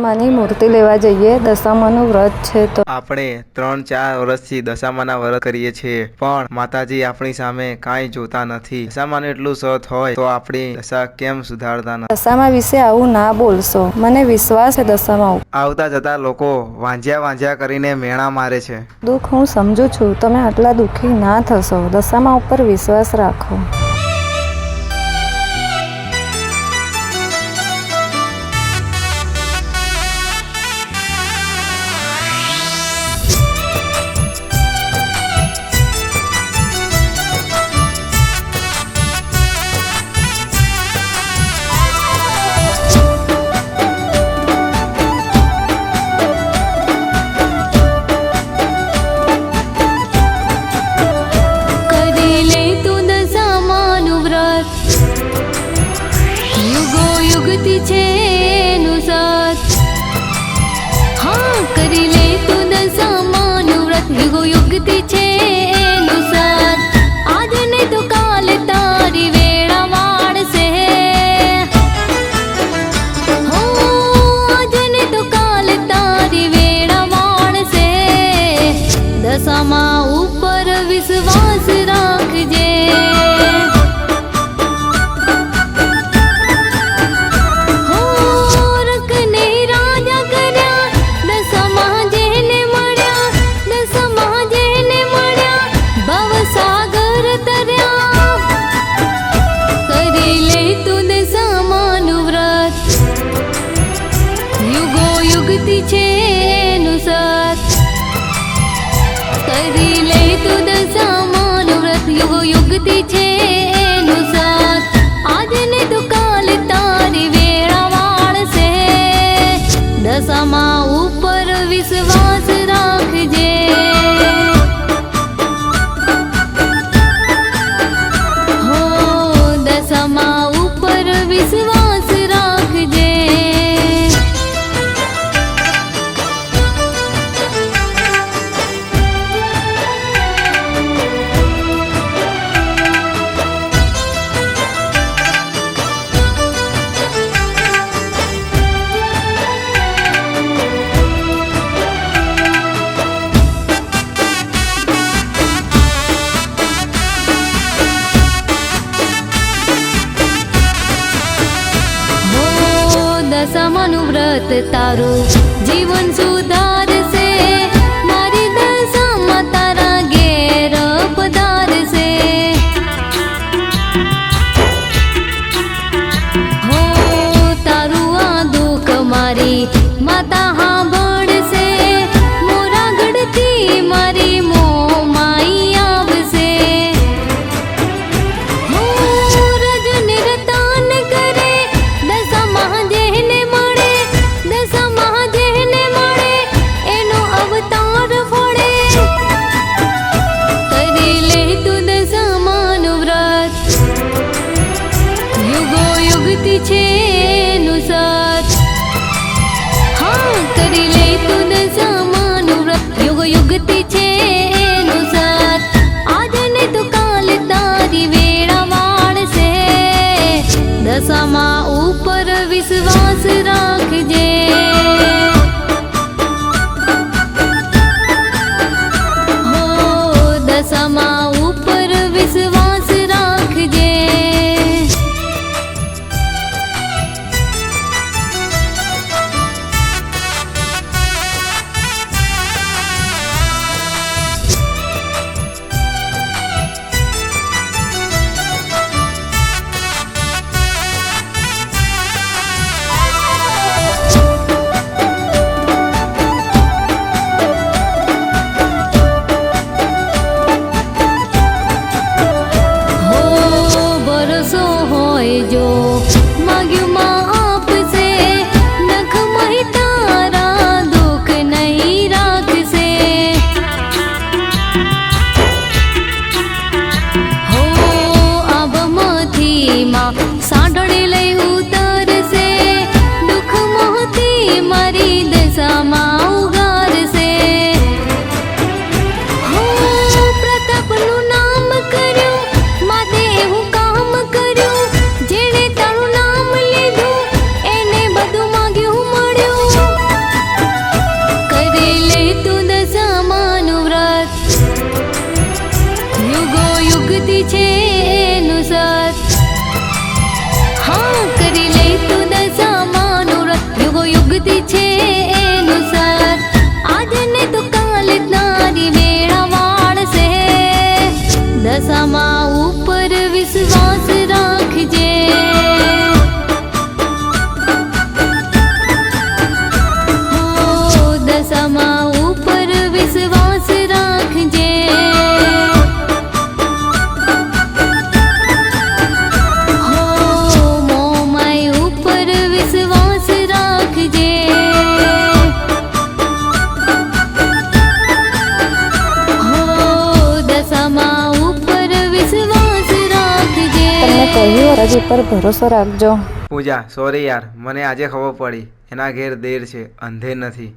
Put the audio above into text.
દશામાની મૂર્તિ લેવા જઈએ. દશામાનું વ્રત છે તો આપણે 3-4 વર્ષથી દશામાના વ્રત કરીએ છીએ, પણ માતાજી આપણી સામે કાંઈ જોતા નથી. દશામાનું એટલું સત હોય તો આપણી દશા કેમ સુધારતા નથી? દશામા વિશે આવું ના બોલશો. મને વિશ્વાસ છે દશામા આવતા જતા લોકો વાંજ્યા કરીને મેણા મારે છે. દુઃખ હું સમજુ છું. તમે આટલા દુઃખી ના થશો. દશામા ઉપર વિશ્વાસ રાખો. દશામા ઉપર વિશ્વાસ રાખજે. રખને રાજા કર્યા, દશામા જેને મળ્યા, દશામા જેને મળ્યા, ભવસાગર તર્યા. કરી લે તું દશામાનું વ્રત, યુગો યુગથી છે એનું સત. કરી લે તું દશામાનું વ્રત, યુગો યુગથી છે એનું સત. આજે ને તો કાલે તારી વેળા વાળશે. દશામા ઉપર વિશ્વાસ રાખજે. હો દશામા ઉપર વિશ્વાસ રાખજે. દશામાનું વ્રત તારું જીવન સુધારશે. મારી દશામાં તારા ઘેર પધારશે. હો તારું આ દુઃખ મારી માતા સાંભળશે. મોરા ગઢથી મારી મોમાઈ આવશે. હો રજને રતન કરે, દશામા જેને મળે, દશામા જેને મળે એનો અવતાર ફળે. કરી લે તું દશામાનું વ્રત, યુગો યુગથી છે એનું સત. હા કરી લે તું દશામાનું વ્રત, યુગો યુગથી છે એનું સત. આજે ને તો કાલે તારી વેળા વાળશે. દશામા ઉપર વિશ્વાસ રાખજે. હો દશામા ઉપર વિશ્વાસ રાખજે. વ્રત હા કરી લે તું દશામાનું વ્રત યુગો યુગથી છે એનું સત આજે ને તો કાલે તારી વેળા વાળશે દશામાં ઉપર વિશ્વાસ રાખજે દશામાં ઉપર વિશ્વાસ રાખજે હો મોમાઈ ઉપર વિશ્વાસ રાખજે હો દશામાં ઉપર વિશ્વાસ રાખજે તમને કહ્યું હજી પર ભરોસો રાખજો. પૂજા સોરી યાર, મને આજે ખબર પડી એના ઘેર દેર છે, અંધેર નથી.